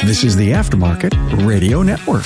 This is the Aftermarket Radio Network.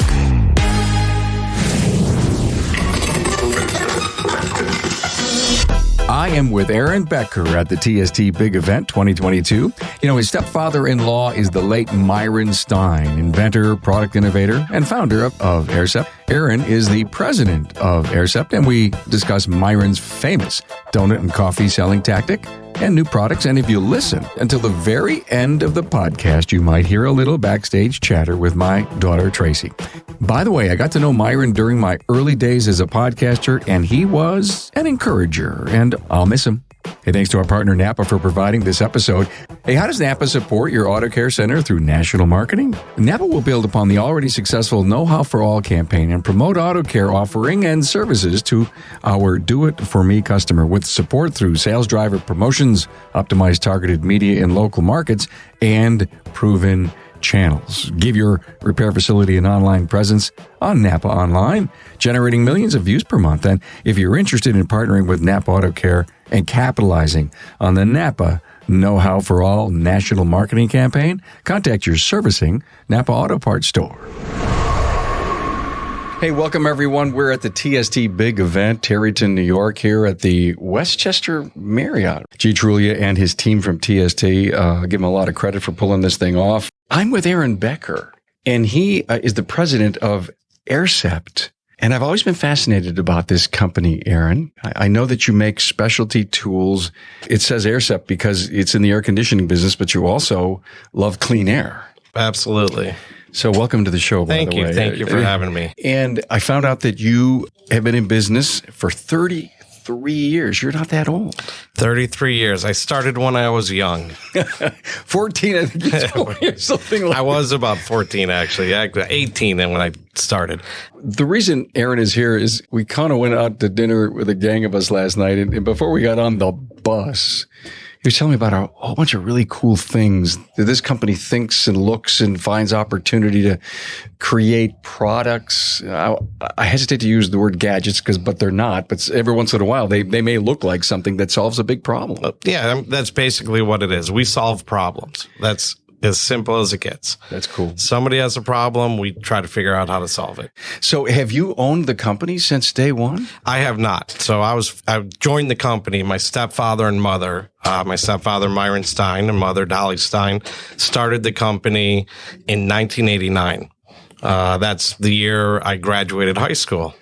I am with Aaron Becker at the TST Big Event 2022. You know, his stepfather-in-law is the late Myron Stein, inventor, product innovator, and founder of AirSept. Aaron is the president of AirSept, and we discuss Myron's famous donut and coffee selling tactic and new products. And if you listen until the very end of the podcast, you might hear a little backstage chatter with my daughter, Tracy. By the way, I got to know Myron during my early days as a podcaster, and he was an encourager, and I'll miss him. Hey, thanks to our partner Napa for providing this episode. Hey, how does Napa support your auto care center through national marketing? Napa will build upon the already successful Know How for All campaign and promote auto care offering and services to our do-it-for-me customer with support through sales driver promotions, optimized targeted media in local markets, and proven channels. Give your repair facility an online presence on Napa Online, generating millions of views per month. And if you're interested in partnering with Napa Auto Care and capitalizing on the Napa Know How for All national marketing campaign, contact your servicing Napa Auto Parts store. Hey, welcome everyone. We're at the TST Big Event, Tarryton, New York, here at the Westchester Marriott. G. Trulia and his team from TST, give him a lot of credit for pulling this thing off. I'm with Aaron Becker, and he is the president of AirSept. And I've always been fascinated about this company, Aaron. I know that you make specialty tools. It says AirSept because it's in the air conditioning business, but you also love clean air. Absolutely. So welcome to the show, by the way. Thank you for having me. And I found out that you have been in business for 33 years. You're not that old. 33 years. I started when I was young. 14, I think you told me, or something like that. I was about 14, actually. 18 when I started. The reason Aaron is here is we kind of went out to dinner with a gang of us last night. And before we got on the bus, he was telling me about a whole bunch of really cool things that this company thinks and looks and finds opportunity to create products. I hesitate to use the word gadgets but they're not. But every once in a while, they may look like something that solves a big problem. Yeah, that's basically what it is. We solve problems. That's as simple as it gets. That's cool. Somebody has a problem, we try to figure out how to solve it. So have you owned the company since day one? I have not. So I joined the company. My stepfather and mother, my stepfather Myron Stein and mother Dolly Stein, started the company in 1989. That's the year I graduated high school.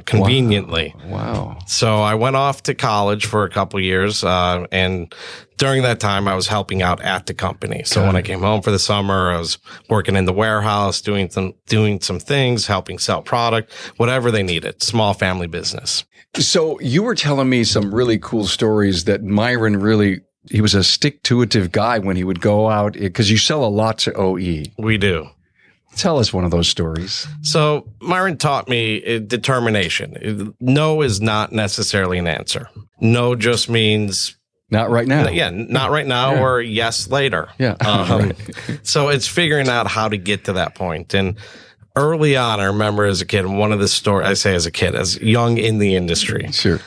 Conveniently. Wow. So I went off to college for a couple of years, and during that time I was helping out at the company. So when I came home for the summer, I was working in the warehouse, doing some things, helping sell product, whatever they needed, small family business. So you were telling me some really cool stories that Myron he was a stick-to-itive guy when he would go out, because you sell a lot to OE. We do. Tell us one of those stories. So Myron taught me determination. No is not necessarily an answer. No just means not right now. Yeah, not right now, yeah. Or yes later. Yeah. Right. So it's figuring out how to get to that point. And early on, I remember as a kid, one of the stories, I say as a kid, as young in the industry. Sure.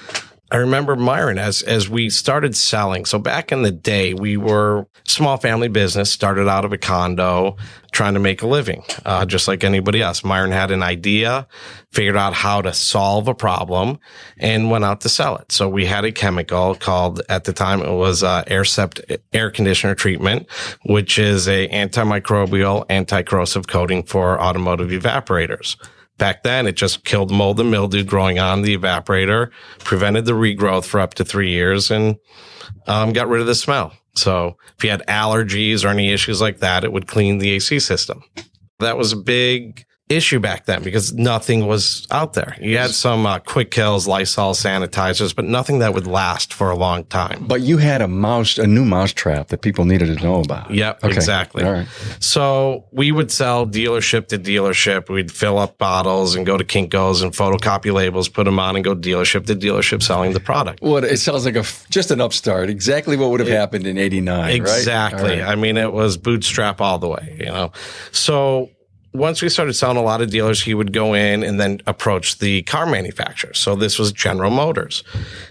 I remember Myron as we started selling. So back in the day, we were small family business, started out of a condo, trying to make a living, just like anybody else. Myron had an idea, figured out how to solve a problem, and went out to sell it. So we had a chemical called, at the time, it was AirSept air conditioner treatment, which is a antimicrobial, anti-corrosive coating for automotive evaporators. Back then, it just killed mold and mildew growing on the evaporator, prevented the regrowth for up to 3 years, and got rid of the smell. So if you had allergies or any issues like that, it would clean the AC system. That was a big issue back then because nothing was out there. You had some quick kills, Lysol sanitizers, but nothing that would last for a long time. But you had a new mousetrap that people needed to know about. Yep, okay. Exactly. All right. So we would sell dealership to dealership. We'd fill up bottles and go to Kinko's and photocopy labels, put them on and go dealership to dealership selling the product. Well, it sounds like just an upstart. Exactly what would have happened in 89, exactly. Right? I mean, it was bootstrap all the way, you know. So once we started selling a lot of dealers, he would go in and then approach the car manufacturers. So this was General Motors.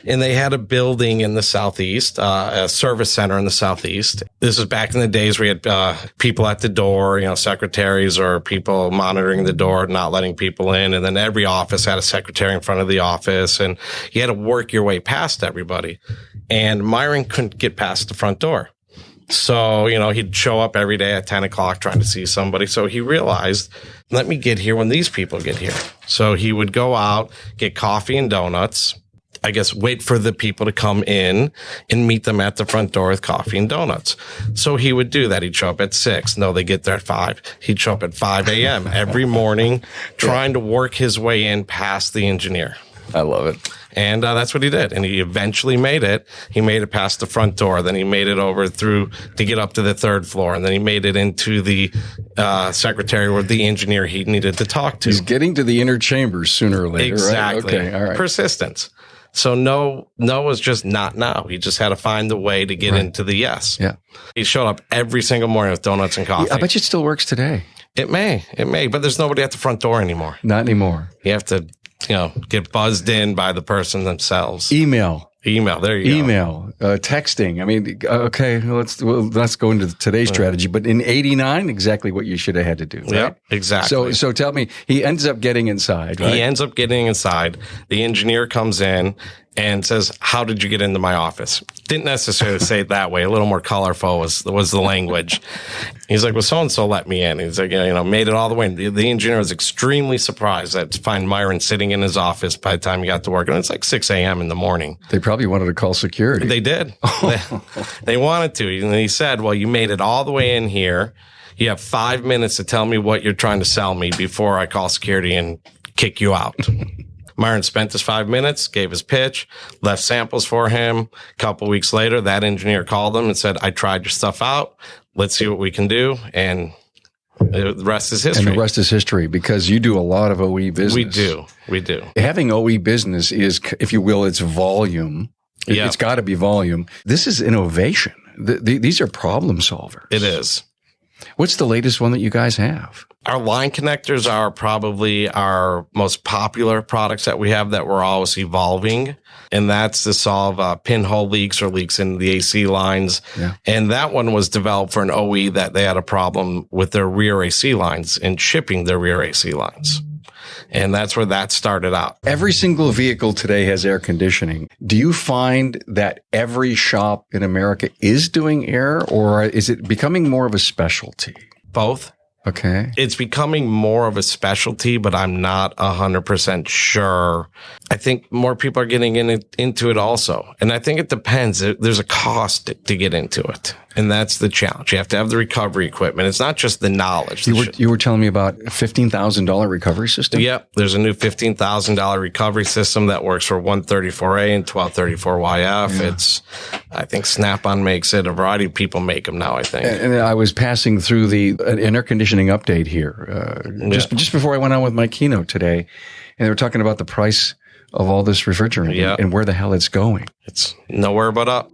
And they had a building in the Southeast, a service center in the Southeast. This was back in the days where we had people at the door, secretaries or people monitoring the door, not letting people in. And then every office had a secretary in front of the office. And you had to work your way past everybody. And Myron couldn't get past the front door. So, he'd show up every day at 10 o'clock trying to see somebody. So he realized, let me get here when these people get here. So he would go out, get coffee and donuts, wait for the people to come in and meet them at the front door with coffee and donuts. So he would do that. He'd show up at 6. No, they get there at 5. He'd show up at 5 a.m. every morning trying to work his way in past the engineer. I love it. And that's what he did. And he eventually made it. He made it past the front door. Then he made it over through to get up to the 3rd floor. And then he made it into the secretary or the engineer he needed to talk to. He's getting to the inner chambers sooner or later. Exactly. Right? Okay. All right. Persistence. So no was just not now. He just had to find the way to get into the yes. Yeah. He showed up every single morning with donuts and coffee. I bet you it still works today. It may, but there's nobody at the front door anymore. Not anymore. You have to get buzzed in by the person themselves. Email. There you go. Texting. I mean, okay, let's go into today's strategy. But in 89, exactly what you should have had to do. Right? Yep, exactly. So tell me, he ends up getting inside, right? He ends up getting inside. The engineer comes in and says, "How did you get into my office?" Didn't necessarily say it that way. A little more colorful was the language. He's like, "Well, so-and-so let me in." He's like, made it all the way. The engineer was extremely surprised to find Myron sitting in his office by the time he got to work. And it's like 6 a.m. in the morning. They probably wanted to call security. They did. They wanted to. And he said, "Well, you made it all the way in here. You have 5 minutes to tell me what you're trying to sell me before I call security and kick you out." Myron spent his 5 minutes, gave his pitch, left samples for him. A couple weeks later, that engineer called him and said, "I tried your stuff out. Let's see what we can do." And the rest is history. And the rest is history, because you do a lot of OE business. We do. Having OE business is, if you will, it's volume. Yep. It's got to be volume. This is innovation. These are problem solvers. It is. What's the latest one that you guys have? Our line connectors are probably our most popular products that we have that we're always evolving. And that's to solve pinhole leaks or leaks in the AC lines. Yeah. And that one was developed for an OE that they had a problem with their rear AC lines and shipping their rear AC lines. And that's where that started out. Every single vehicle today has air conditioning. Do you find that every shop in America is doing air, or is it becoming more of a specialty? Both. Okay. It's becoming more of a specialty, but I'm not 100% sure. I think more people are getting into it also. And I think it depends. There's a cost to get into it. And that's the challenge. You have to have the recovery equipment. It's not just the knowledge. You were telling me about a $15,000 recovery system? Yep. There's a new $15,000 recovery system that works for 134A and 1234YF. Yeah. I think Snap-on makes it. A variety of people make them now, I think. And I was passing through an air conditioning update here just before I went on with my keynote today. And they were talking about the price of all this refrigerant and where the hell it's going. It's nowhere but up.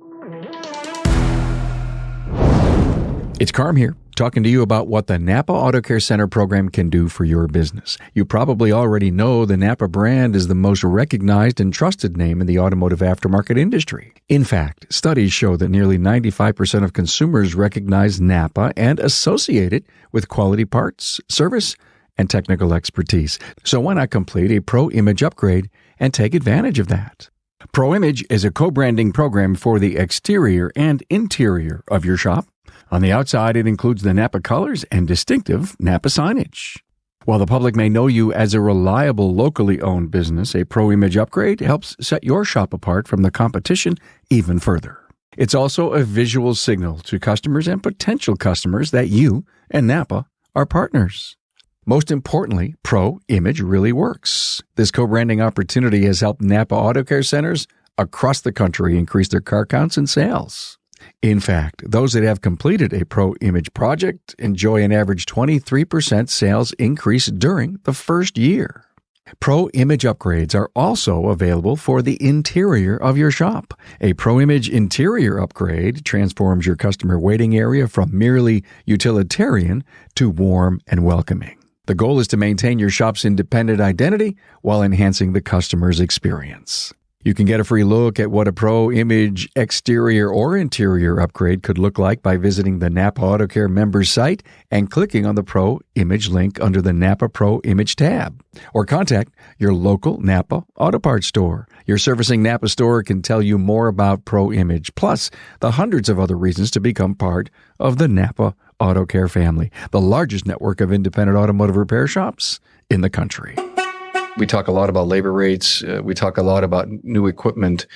It's Carm here, talking to you about what the Napa Auto Care Center program can do for your business. You probably already know the Napa brand is the most recognized and trusted name in the automotive aftermarket industry. In fact, studies show that nearly 95% of consumers recognize Napa and associate it with quality parts, service, and technical expertise. So why not complete a Pro Image upgrade and take advantage of that? Pro Image is a co-branding program for the exterior and interior of your shop. On the outside, it includes the Napa colors and distinctive Napa signage. While the public may know you as a reliable, locally owned business, a Pro Image upgrade helps set your shop apart from the competition even further. It's also a visual signal to customers and potential customers that you and Napa are partners. Most importantly, Pro Image really works. This co-branding opportunity has helped Napa Auto Care Centers across the country increase their car counts and sales. In fact, those that have completed a Pro Image project enjoy an average 23% sales increase during the first year. Pro Image upgrades are also available for the interior of your shop. A Pro Image interior upgrade transforms your customer waiting area from merely utilitarian to warm and welcoming. The goal is to maintain your shop's independent identity while enhancing the customer's experience. You can get a free look at what a Pro Image exterior or interior upgrade could look like by visiting the Napa Auto Care members site and clicking on the Pro Image link under the Napa Pro Image tab. Or contact your local Napa Auto Parts store. Your servicing Napa store can tell you more about Pro Image, plus the hundreds of other reasons to become part of the Napa Auto Care family, the largest network of independent automotive repair shops in the country. We talk a lot about labor rates. We talk a lot about new equipment.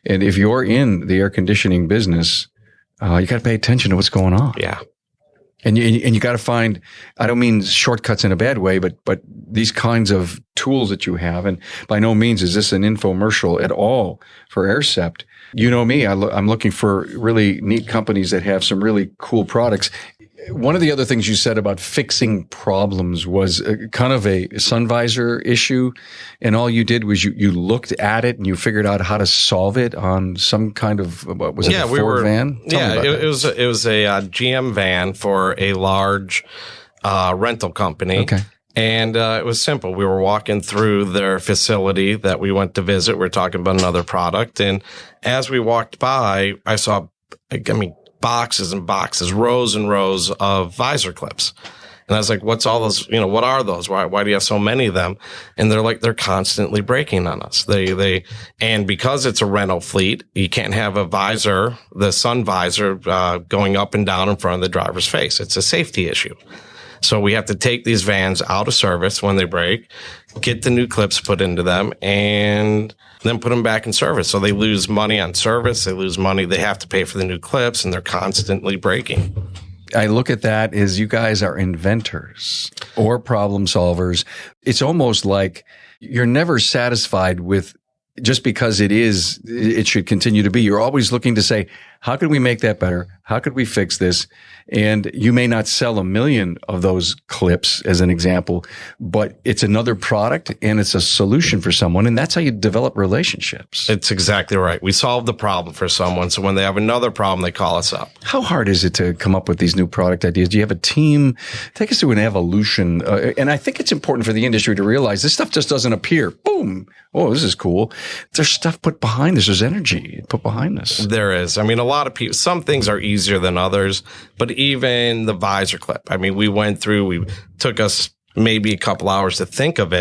And if you're in the air conditioning business, you got to pay attention to what's going on. Yeah. And you got to find, I don't mean shortcuts in a bad way, but these kinds of tools that you have. And by no means is this an infomercial at all for AirSept. You know me, I'm looking for really neat companies that have some really cool products. One of the other things you said about fixing problems was kind of a sun visor issue, and all you did was you looked at it and you figured out how to solve it on some kind of, what was it, a Ford van? It was a GM van for a large rental company. Okay. And it was simple. We were walking through their facility that we went to visit. We were talking about another product, and as we walked by, I saw, boxes and boxes, rows and rows of visor clips. And I was like, what's all those, what are those? Why do you have so many of them? And they're constantly breaking on us. And because it's a rental fleet, you can't have a visor, the sun visor, going up and down in front of the driver's face. It's a safety issue. So we have to take these vans out of service when they break, get the new clips put into them, and then put them back in service. So they lose money on service. They lose money. They have to pay for the new clips, and they're constantly breaking. I look at that as you guys are inventors or problem solvers. It's almost like you're never satisfied with just because it should continue to be. You're always looking to say, how could we make that better? How could we fix this? And you may not sell 1 million of those clips as an example, but it's another product and it's a solution for someone. And that's how you develop relationships. It's exactly right. We solve the problem for someone. So when they have another problem, they call us up. How hard is it to come up with these new product ideas? Do you have a team? Take us through an evolution. And I think it's important for the industry to realize this stuff just doesn't appear. Boom. Oh, this is cool. There's stuff put behind this. There's energy put behind this. There is. A lot of people, some things are easier than others, but even the visor clip. We took us maybe a couple hours to think of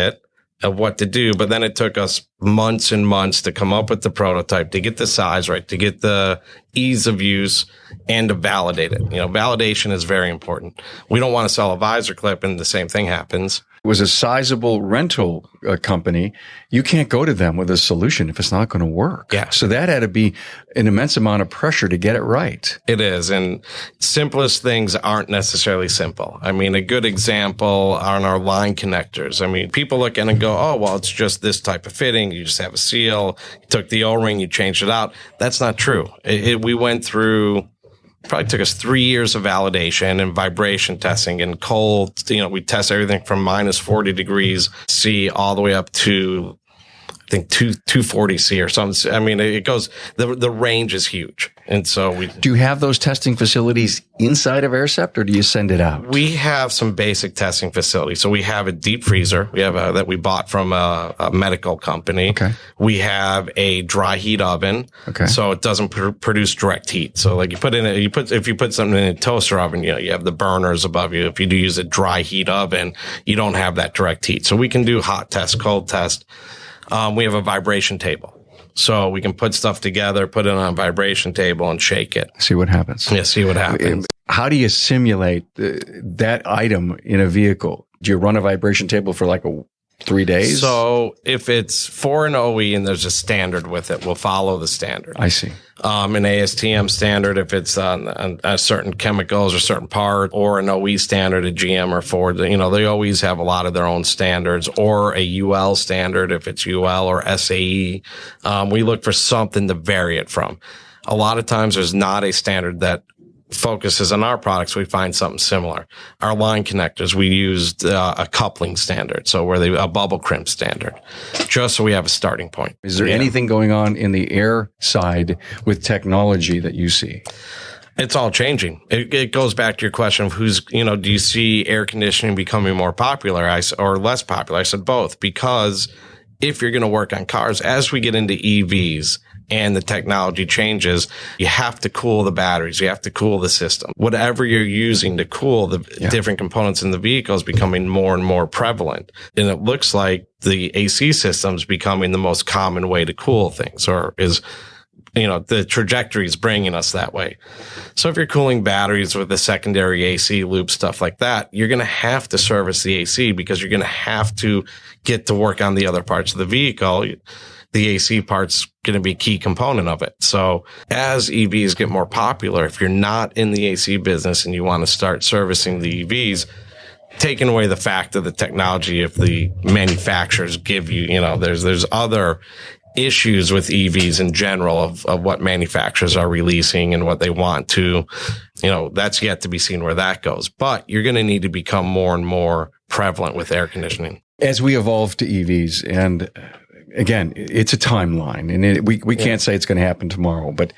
what to do, but then it took us months and months to come up with the prototype, to get the size right, to get the ease of use, and to validate it. Validation is very important. We don't want to sell a visor clip and the same thing happens. It was a sizable rental company. You can't go to them with a solution if it's not going to work. Yeah. So that had to be an immense amount of pressure to get it right. It is. And simplest things aren't necessarily simple. A good example are our line connectors. People look in and go, oh, well, it's just this type of fitting. You just have a seal. You took the O-ring, you changed it out. That's not true. We went through, probably took us 3 years of validation and vibration testing and cold. We test everything from minus 40 degrees C all the way up to, I think, 240 C or something. It goes, the range is huge. And so do you have those testing facilities inside of AirSept, or do you send it out? We have some basic testing facilities. So we have a deep freezer. We have that we bought from a medical company. Okay. We have a dry heat oven. Okay. So it doesn't produce direct heat. So if you put something in a toaster oven, you have the burners above you. If you do use a dry heat oven, you don't have that direct heat. So we can do hot test, cold test. We have a vibration table. So we can put stuff together, put it on a vibration table, and shake it. See what happens. Yeah, see what happens. How do you simulate that item in a vehicle? Do you run a vibration table for 3 days? So if it's for an OE and there's a standard with it, we'll follow the standard. I see. An ASTM standard, if it's on certain chemicals or certain part, or an OE standard, a GM or Ford, they always have a lot of their own standards, or a UL standard, if it's UL or SAE. We look for something to vary it from. A lot of times there's not a standard that focuses on our products. We find something similar. Our line connectors, we used a coupling standard, so a bubble crimp standard, just so we have a starting point. Is there anything going on in the air side with technology that you see? It's all changing. It goes back to your question of do you see air conditioning becoming more popular or less popular? I said both, because if you're going to work on cars, as we get into EVs and the technology changes, you have to cool the batteries. You have to cool the system. Whatever you're using to cool the different components in the vehicle is becoming more and more prevalent. And it looks like the AC system is becoming the most common way to cool things, or is the trajectory is bringing us that way. So if you're cooling batteries with a secondary AC loop, stuff like that, you're going to have to service the AC, because you're going to have to get to work on the other parts of the vehicle. The AC part's going to be a key component of it. So as EVs get more popular, if you're not in the AC business and you want to start servicing the EVs, taking away the fact of the technology, if the manufacturers give you, there's other issues with EVs in general of what manufacturers are releasing and what they want to, that's yet to be seen where that goes. But you're going to need to become more and more prevalent with air conditioning. As we evolve to EVs, and again, it's a timeline, and we can't say it's going to happen tomorrow, but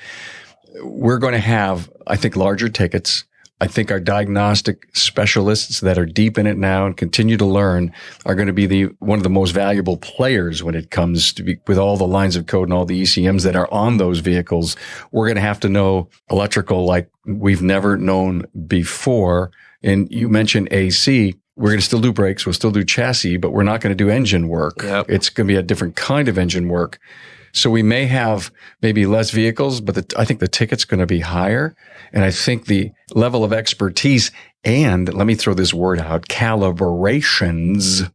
we're going to have, I think, larger tickets. I think our diagnostic specialists that are deep in it now and continue to learn are going to be one of the most valuable players when it comes to with all the lines of code and all the ECMs that are on those vehicles. We're going to have to know electrical like we've never known before. And you mentioned AC. We're going to still do brakes. We'll still do chassis, but we're not going to do engine work. Yep. It's going to be a different kind of engine work. So we may have maybe less vehicles, but I think the ticket's going to be higher. And I think the level of expertise and, let me throw this word out, calibrations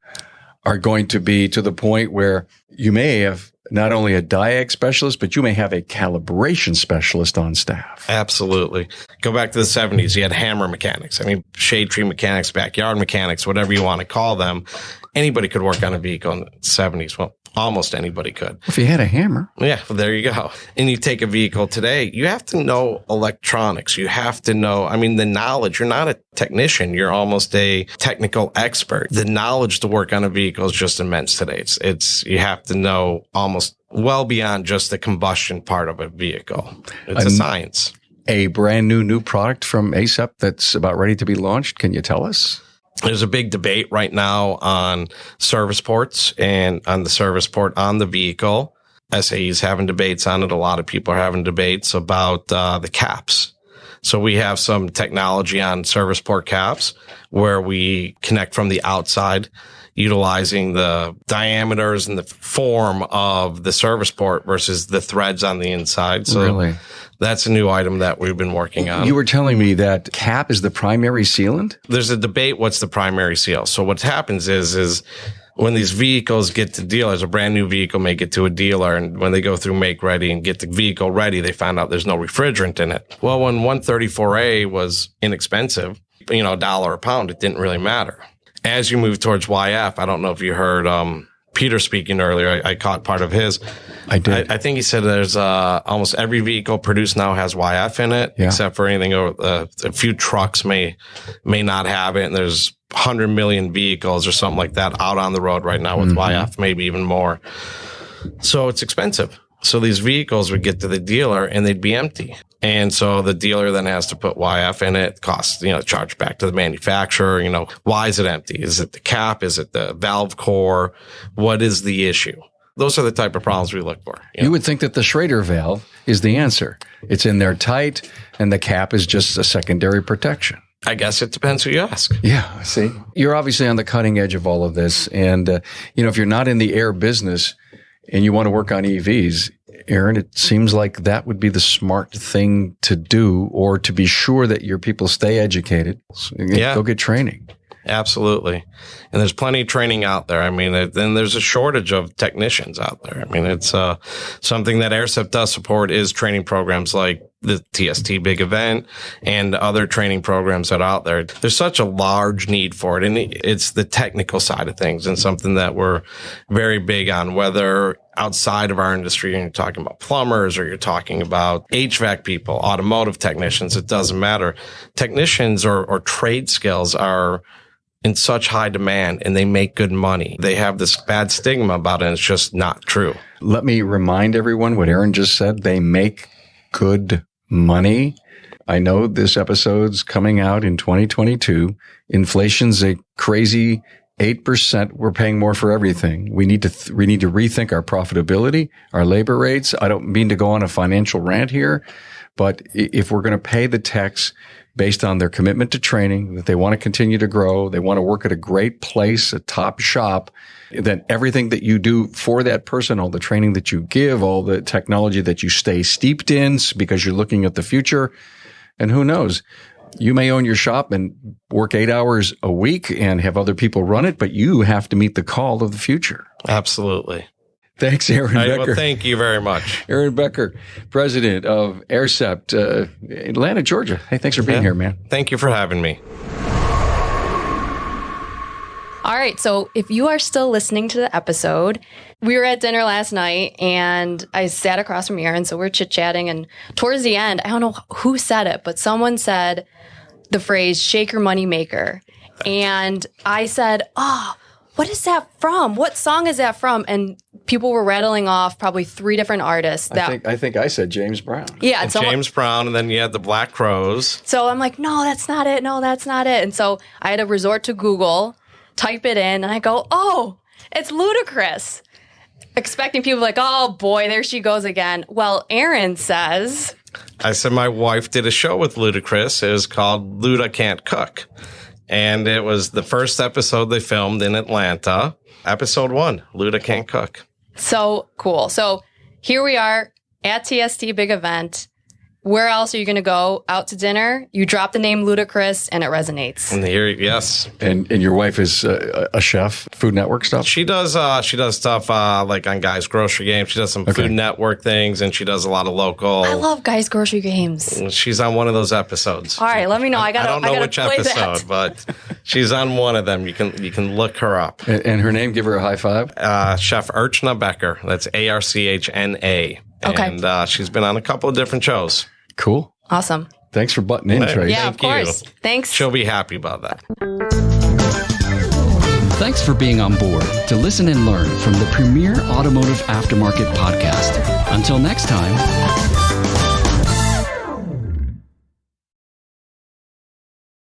are going to be to the point where you may have not only a diag specialist, but you may have a calibration specialist on staff. Absolutely. Go back to the 70s. You had hammer mechanics. Shade tree mechanics, backyard mechanics, whatever you want to call them. Anybody could work on a vehicle in the 70s. Well, almost anybody could. If you had a hammer. Yeah, well, there you go. And you take a vehicle today, you have to know electronics. You have to know, the knowledge. You're not a technician. You're almost a technical expert. The knowledge to work on a vehicle is just immense today. You have to know almost well beyond just the combustion part of a vehicle. It's a science. A brand new product from AirSept that's about ready to be launched. Can you tell us? There's a big debate right now on service ports and on the service port on the vehicle. SAE is having debates on it. A lot of people are having debates about the caps. So we have some technology on service port caps where we connect from the outside, utilizing the diameters and the form of the service port versus the threads on the inside. So really? That's a new item that we've been working on. You were telling me that cap is the primary sealant? There's a debate what's the primary seal. So what happens is when these vehicles get to dealers, a brand new vehicle may get to a dealer, and when they go through make ready and get the vehicle ready, they find out there's no refrigerant in it. Well, when 134A was inexpensive, $1 a pound, it didn't really matter. As you move towards YF, I don't know if you heard Peter speaking earlier. I caught part of his. I did. I think he said there's almost every vehicle produced now has YF in it, except for anything over a few trucks may not have it. And there's 100 million vehicles or something like that out on the road right now with YF, maybe even more. So it's expensive. So these vehicles would get to the dealer and they'd be empty. And so the dealer then has to put YF in it, costs, charge back to the manufacturer. Why is it empty? Is it the cap? Is it the valve core? What is the issue? Those are the type of problems we look for. You would think that the Schrader valve is the answer. It's in there tight and the cap is just a secondary protection. I guess it depends who you ask. Yeah, see, you're obviously on the cutting edge of all of this. And, if you're not in the air business and you want to work on EVs, Aaron, it seems like that would be the smart thing to do, or to be sure that your people stay educated. So go get training. Absolutely. And there's plenty of training out there. Then there's a shortage of technicians out there. It's something that AirSept does support is training programs like the TST Big Event and other training programs that are out there. There's such a large need for it. And it's the technical side of things, and something that we're very big on, whether outside of our industry and you're talking about plumbers or you're talking about HVAC people, automotive technicians, it doesn't matter. Technicians or trade skills are in such high demand and they make good money. They have this bad stigma about it, and it's just not true. Let me remind everyone what Aaron just said. They make good money. I know this episode's coming out in 2022. Inflation's a crazy 8%. We're paying more for everything. We need to rethink our profitability, our labor rates. I don't mean to go on a financial rant here, but if we're going to pay the techs based on their commitment to training, that they want to continue to grow, they want to work at a great place, a top shop, then everything that you do for that person, all the training that you give, all the technology that you stay steeped in because you're looking at the future. And who knows, you may own your shop and work 8 hours a week and have other people run it, but you have to meet the call of the future. Absolutely. Thanks, Aaron Becker. Well, thank you very much. Aaron Becker, President of AirSept, Atlanta, Georgia. Hey, thanks for being here, man. Thank you for having me. All right. So if you are still listening to the episode, we were at dinner last night and I sat across from Aaron. So we're chit-chatting. And towards the end, I don't know who said it, but someone said the phrase, shake your money maker. And I said, what is that from? What song is that from? And people were rattling off probably 3 different artists. I think I said James Brown. Yeah. James Brown. And then you had the Black Crowes. So I'm like, no, that's not it. No, that's not it. And so I had to resort to Google, type it in, and I go, oh, it's Ludacris. Expecting people like, oh boy, there she goes again. Well, Aaron says, I said my wife did a show with Ludacris. It was called Luda Can't Cook. And it was the first episode they filmed in Atlanta. Episode 1, Luda Can't Cook. So cool. So here we are at TST Big Event. Where else are you going to go? Out to dinner? You drop the name Ludacris and it resonates. And here, yes. And your wife is a chef, Food Network stuff? She does stuff like on Guys Grocery Games. She does some Food Network things, and she does a lot of local. I love Guys Grocery Games. She's on one of those episodes. All right, let me know. I don't know which episode, but she's on one of them. You can look her up. And her name, give her a high five. Chef Aaron Becker. That's Archna. Okay. And she's been on a couple of different shows. Cool. Awesome. Thanks for butting in, Tracy. Yeah, of course. Thanks. She'll be happy about that. Thanks for being on board to listen and learn from the premier automotive aftermarket podcast. Until next time.